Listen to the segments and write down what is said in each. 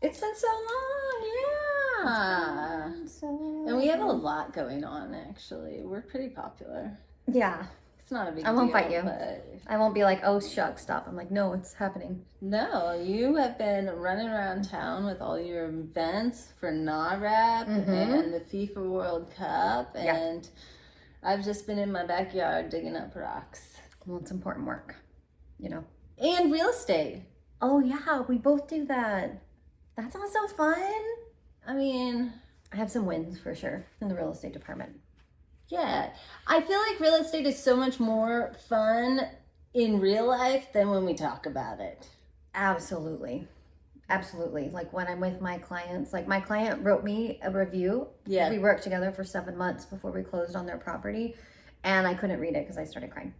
It's been so long, yeah. And we have a lot going on, actually. We're pretty popular. Yeah. It's not a big I won't deal, fight you. But I won't be like, oh, shucks, stop. I'm like, no, it's happening. no, you have been running around town with all your events for NARAP and the FIFA World Cup, and I've just been in my backyard digging up rocks. Well, it's important work, you know. And real estate. Oh, yeah, we both do that. That sounds so fun. I mean, I have some wins for sure in the real estate department. Yeah, I feel like real estate is so much more fun in real life than when we talk about it. Absolutely. Absolutely. Like when I'm with my clients, like my client wrote me a review. Yeah. We worked together for 7 months before we closed on their property, and I couldn't read it because I started crying.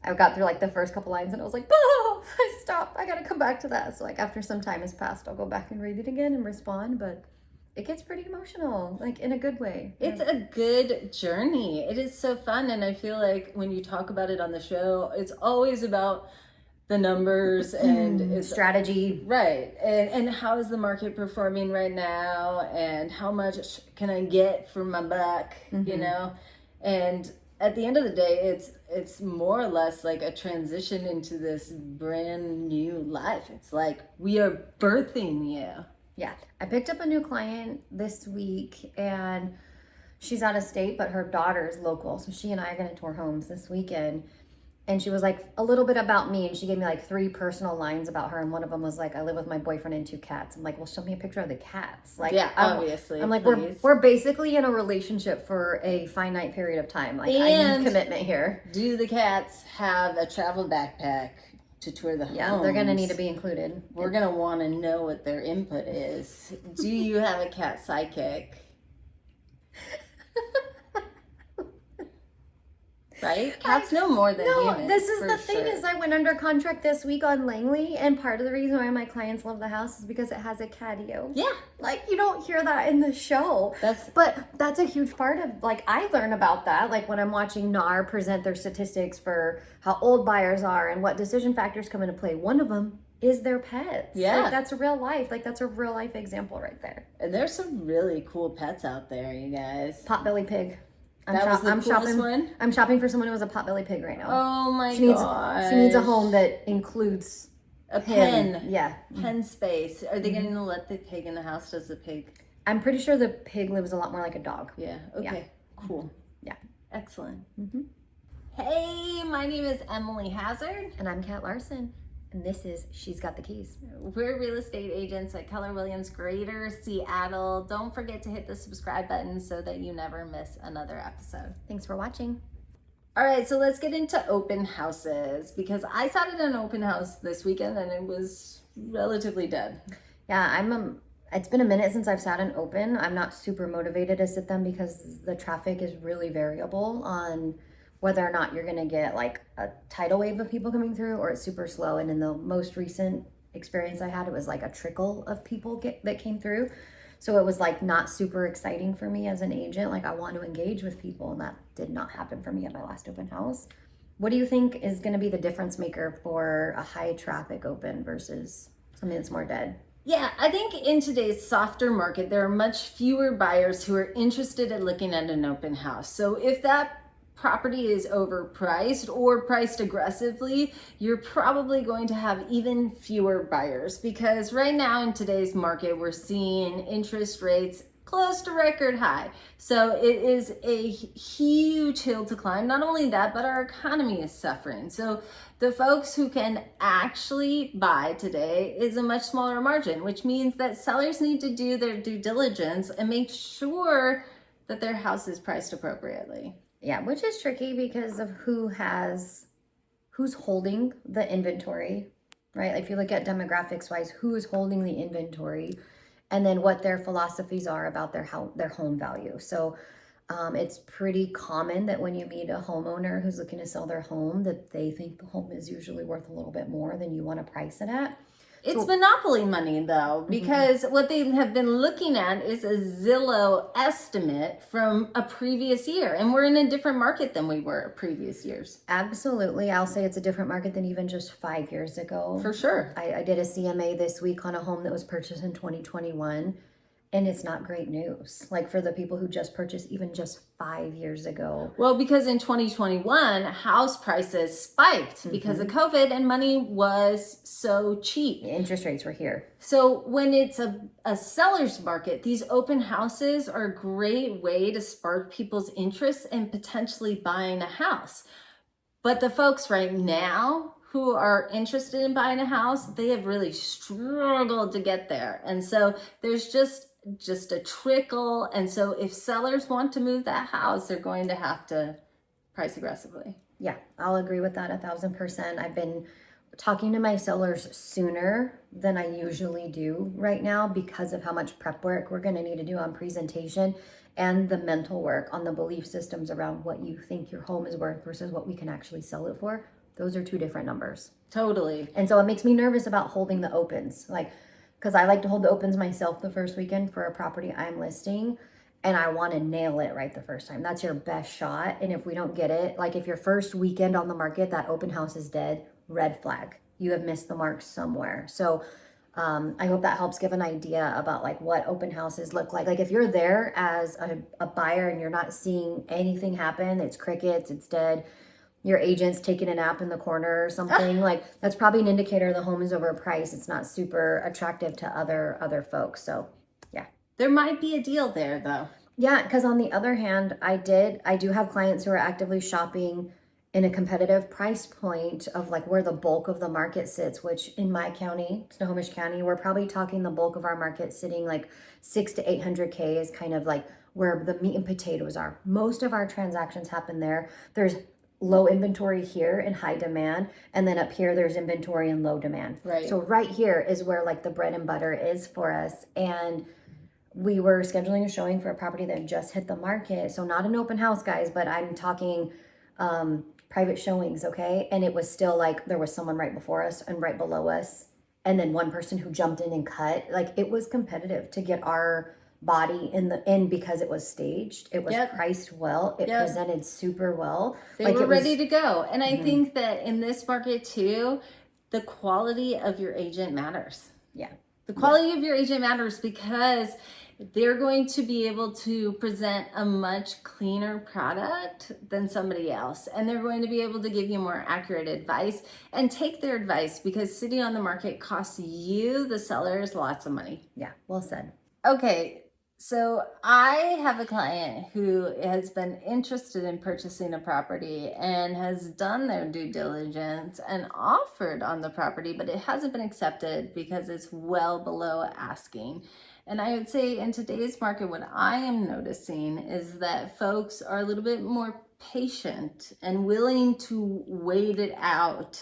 I got through like the first couple lines and I was like, oh, stop. I got to come back to that. So like after some time has passed, I'll go back and read it again and respond. But it gets pretty emotional, like in a good way. It's a good journey. It is so fun. And I feel like when you talk about it on the show, it's always about the numbers and it's strategy. Right. And how is the market performing right now? And how much can I get for my buck, you know? And at the end of the day, it's more or less like a transition into this brand new life. It's like we are birthing you. Yeah, I picked up a new client this week and she's out of state, but her daughter's local. So she and I are going to tour homes this weekend. And she was like, a little bit about me. And she gave me like 3 personal lines about her. And one of them was like, I live with my boyfriend and 2 cats. I'm like, well, show me a picture of the cats. Like, yeah, obviously. I'm like, we're basically in a relationship for a finite period of time. Like, I need commitment here. Do the cats have a travel backpack to tour the homes? Yeah, they're going to need to be included. We're going to want to know what their input is. Do you have a cat sidekick? Right? Cats know more than humans. This is the thing is I went under contract this week on Langley, and part of the reason why my clients love the house is because it has a catio. Yeah. Like, you don't hear that in the show. But that's a huge part of, like, I learn about that, like, when I'm watching NAR present their statistics for how old buyers are and what decision factors come into play. One of them is their pets. Yeah. Like, that's real life. Like, that's a real life example right there. And there's some really cool pets out there, you guys. Potbelly pig. I'm shopping. I'm shopping for someone who has a potbelly pig right now. Oh my god! She needs a home that includes a pen. Yeah, pen space. Are they going to let the pig in the house? Does the pig? I'm pretty sure the pig lives a lot more like a dog. Yeah. Okay. Yeah. Cool. Yeah. Excellent. Hey, my name is Emily Hazard, and I'm Kat Larson. And this is She's Got the Keys. We're real estate agents at Keller Williams Greater Seattle. Don't forget to hit the subscribe button so that you never miss another episode. Thanks for watching. All right, so let's get into open houses because I sat at an open house this weekend and it was relatively dead. Yeah, it's been a minute since I've sat an open. I'm not super motivated to sit them because the traffic is really variable on whether or not you're going to get like a tidal wave of people coming through or it's super slow. And in the most recent experience I had, it was like a trickle of people that came through. So it was like not super exciting for me as an agent. Like I want to engage with people and that did not happen for me at my last open house. What do you think is going to be the difference maker for a high traffic open versus something that's more dead? Yeah, I think in today's softer market, there are much fewer buyers who are interested in looking at an open house. So if that property is overpriced or priced aggressively, you're probably going to have even fewer buyers because right now in today's market, we're seeing interest rates close to record high. So it is a huge hill to climb. Not only that, but our economy is suffering. So the folks who can actually buy today is a much smaller margin, which means that sellers need to do their due diligence and make sure that their house is priced appropriately. Yeah, which is tricky because of who's holding the inventory, right? Like if you look at demographics wise, who is holding the inventory and then what their philosophies are about their home value. So it's pretty common that when you meet a homeowner who's looking to sell their home, that they think the home is usually worth a little bit more than you want to price it at. It's monopoly money though, because what they have been looking at is a Zillow estimate from a previous year. And we're in a different market than we were previous years. Absolutely. I'll say it's a different market than even just 5 years ago. For sure. I did a CMA this week on a home that was purchased in 2021. And it's not great news, like for the people who just purchased even just 5 years ago. Well, because in 2021, house prices spiked because of COVID and money was so cheap. Interest rates were here. So when it's a seller's market, these open houses are a great way to spark people's interest in potentially buying a house. But the folks right now who are interested in buying a house, they have really struggled to get there. And so there's just a trickle. And so if sellers want to move that house, they're going to have to price aggressively. Yeah, I'll agree with that 1,000%. I've been talking to my sellers sooner than I usually do right now because of how much prep work we're going to need to do on presentation and the mental work on the belief systems around what you think your home is worth versus what we can actually sell it for. Those are two different numbers. Totally. And so it makes me nervous about holding the opens. Like, because I like to hold the opens myself the first weekend for a property I'm listing, and I want to nail it right the first time. That's your best shot. And if we don't get it, like if your first weekend on the market, that open house is dead, red flag. You have missed the mark somewhere. So I hope that helps give an idea about like what open houses look like. Like if you're there as a buyer and you're not seeing anything happen, it's crickets, it's dead, your agent's taking a nap in the corner or something, like that's probably an indicator the home is overpriced. It's not super attractive to other folks. So yeah. There might be a deal there though. Yeah, because on the other hand, I do have clients who are actively shopping in a competitive price point of like where the bulk of the market sits, which in my county, Snohomish County, we're probably talking the bulk of our market sitting like 600 to 800K is kind of like where the meat and potatoes are. Most of our transactions happen there. There's low inventory here and high demand, and then up here there's inventory and low demand. Right. So right here is where like the bread and butter is for us. And we were scheduling a showing for a property that just hit the market. So not an open house, guys, but I'm talking private showings, okay? And it was still like there was someone right before us and right below us, and then one person who jumped in and cut. Like it was competitive to get our body in the end because it was staged. It was priced well. It presented super well. They were ready to go. And I think that in this market too, the quality of your agent matters. Yeah. The quality of your agent matters because they're going to be able to present a much cleaner product than somebody else. And they're going to be able to give you more accurate advice and take their advice, because sitting on the market costs you, the sellers, lots of money. Yeah, well said. Okay, so I have a client who has been interested in purchasing a property and has done their due diligence and offered on the property, but it hasn't been accepted because it's well below asking. And I would say in today's market, what I am noticing is that folks are a little bit more patient and willing to wait it out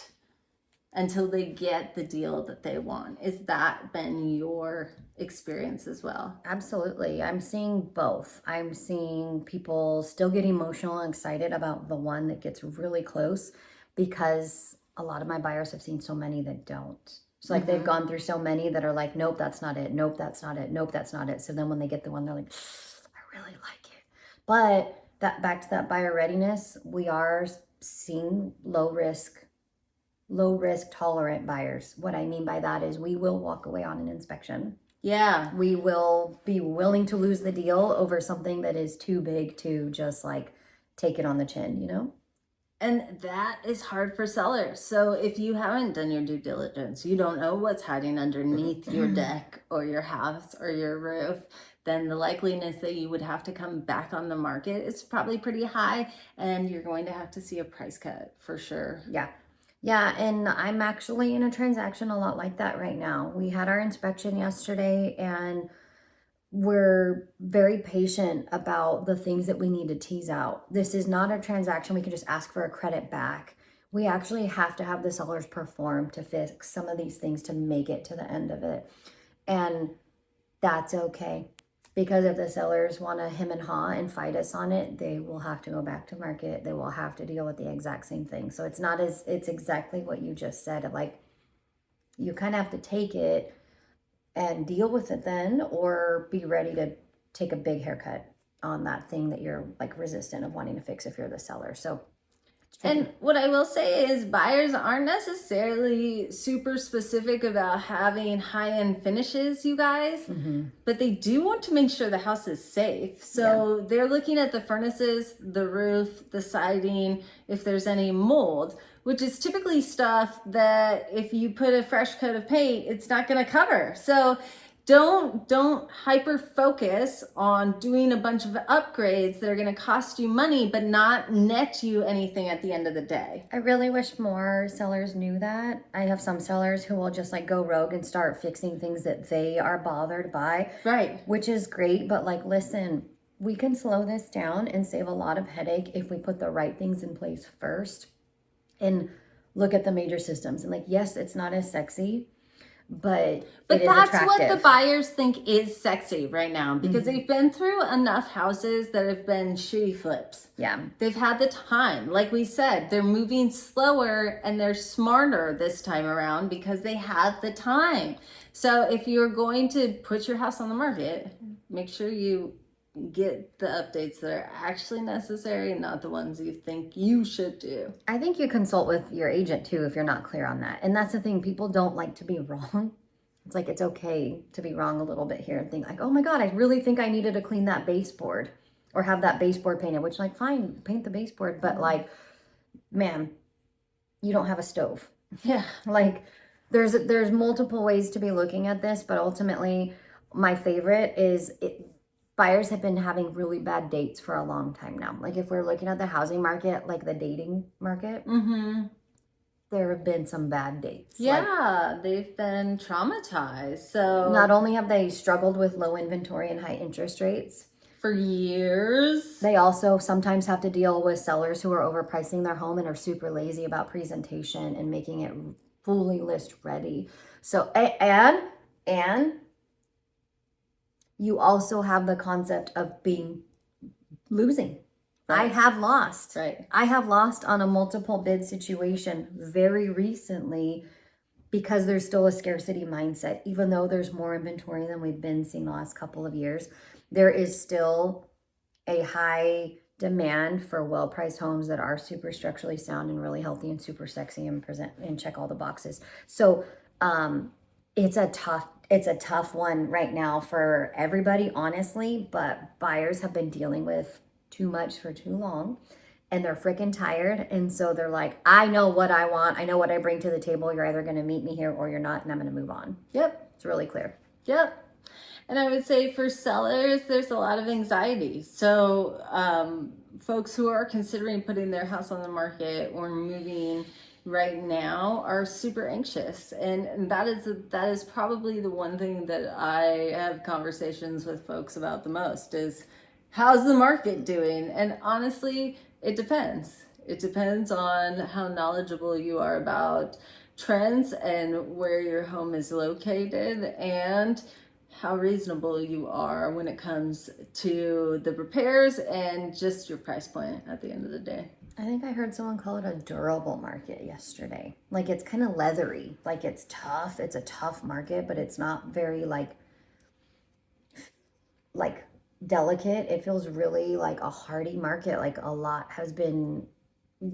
until they get the deal that they want. Is that been your experience as well? Absolutely. I'm seeing both. I'm seeing people still get emotional and excited about the one that gets really close, because a lot of my buyers have seen so many that don't. So like they've gone through so many that are like, nope, that's not it. Nope, that's not it. Nope, that's not it. So then when they get the one, they're like, I really like it. But that back to that buyer readiness, we are seeing low risk tolerant buyers. What I mean by that is we will walk away on an inspection. Yeah. We will be willing to lose the deal over something that is too big to just like take it on the chin, you know? And that is hard for sellers. So if you haven't done your due diligence, you don't know what's hiding underneath your deck or your house or your roof, then the likeliness that you would have to come back on the market is probably pretty high, and you're going to have to see a price cut for sure. Yeah. Yeah, and I'm actually in a transaction a lot like that right now. We had our inspection yesterday, and we're very patient about the things that we need to tease out. This is not a transaction we can just ask for a credit back. We actually have to have the sellers perform to fix some of these things to make it to the end of it. And that's okay. Because if the sellers want to hem and haw and fight us on it, they will have to go back to market. They will have to deal with the exact same thing. So it's exactly what you just said. Like, you kind of have to take it and deal with it then, or be ready to take a big haircut on that thing that you're like resistant of wanting to fix if you're the seller. So and what I will say is buyers aren't necessarily super specific about having high-end finishes, you guys, but they do want to make sure the house is safe. So they're looking at the furnaces, the roof, the siding, if there's any mold, which is typically stuff that if you put a fresh coat of paint, it's not going to cover. So don't hyper focus on doing a bunch of upgrades that are going to cost you money but not net you anything at the end of the day. I really wish more sellers knew that. I have some sellers who will just like go rogue and start fixing things that they are bothered by. Right. Which is great, but like, listen, we can slow this down and save a lot of headache if we put the right things in place first and look at the major systems. And like, yes, it's not as sexy, but that's attractive. what the buyers think is sexy right now, because they've been through enough houses that have been shitty flips. Yeah. They've had the time. Like we said, they're moving slower and they're smarter this time around because they have the time. So if you're going to put your house on the market, make sure you get the updates that are actually necessary and not the ones you think you should do. I think you consult with your agent too if you're not clear on that. And that's the thing, people don't like to be wrong. It's like, it's okay to be wrong a little bit here and think like, oh my God, I really think I needed to clean that baseboard or have that baseboard painted, which like, fine, paint the baseboard, but like, man, you don't have a stove. Yeah. Like there's multiple ways to be looking at this, but ultimately my favorite is buyers have been having really bad dates for a long time now. Like if we're looking at the housing market, like the dating market, there have been some bad dates. Yeah, they've been traumatized. So not only have they struggled with low inventory and high interest rates for years, they also sometimes have to deal with sellers who are overpricing their home and are super lazy about presentation and making it fully list ready. So, and you also have the concept of losing. Right. I have lost. Right. I have lost on a multiple bid situation very recently because there's still a scarcity mindset. Even though there's more inventory than we've been seeing the last couple of years, there is still a high demand for well-priced homes that are super structurally sound and really healthy and super sexy and present and check all the boxes. So it's a tough one right now for everybody, honestly, but buyers have been dealing with too much for too long and they're freaking tired. And so they're like, I know what I want. I know what I bring to the table. You're either going to meet me here or you're not, and I'm going to move on. Yep. It's really clear. Yep. And I would say for sellers, there's a lot of anxiety. So folks who are considering putting their house on the market or moving right now are super anxious, and that is probably the one thing that I have conversations with folks about the most is, how's the market doing? And honestly, it depends. It depends on how knowledgeable you are about trends and where your home is located and how reasonable you are when it comes to the repairs and just your price point at the end of the day. I think I heard someone call it a durable market yesterday. Like it's kind of leathery. Like it's tough. It's a tough market, but it's not very like delicate. It feels really like a hardy market. Like a lot has been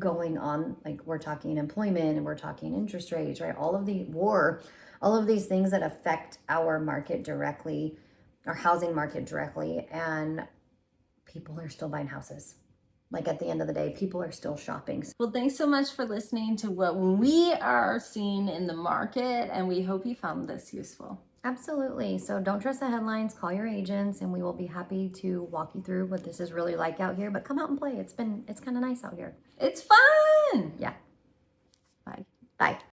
going on. Like we're talking employment and we're talking interest rates, right? All of the war, all of these things that affect our market directly, our housing market directly, and people are still buying houses. Like at the end of the day, people are still shopping. Well, thanks so much for listening to what we are seeing in the market, and we hope you found this useful. Absolutely. So don't trust the headlines, call your agents, and we will be happy to walk you through what this is really like out here. But come out and play. It's kind of nice out here. It's fun.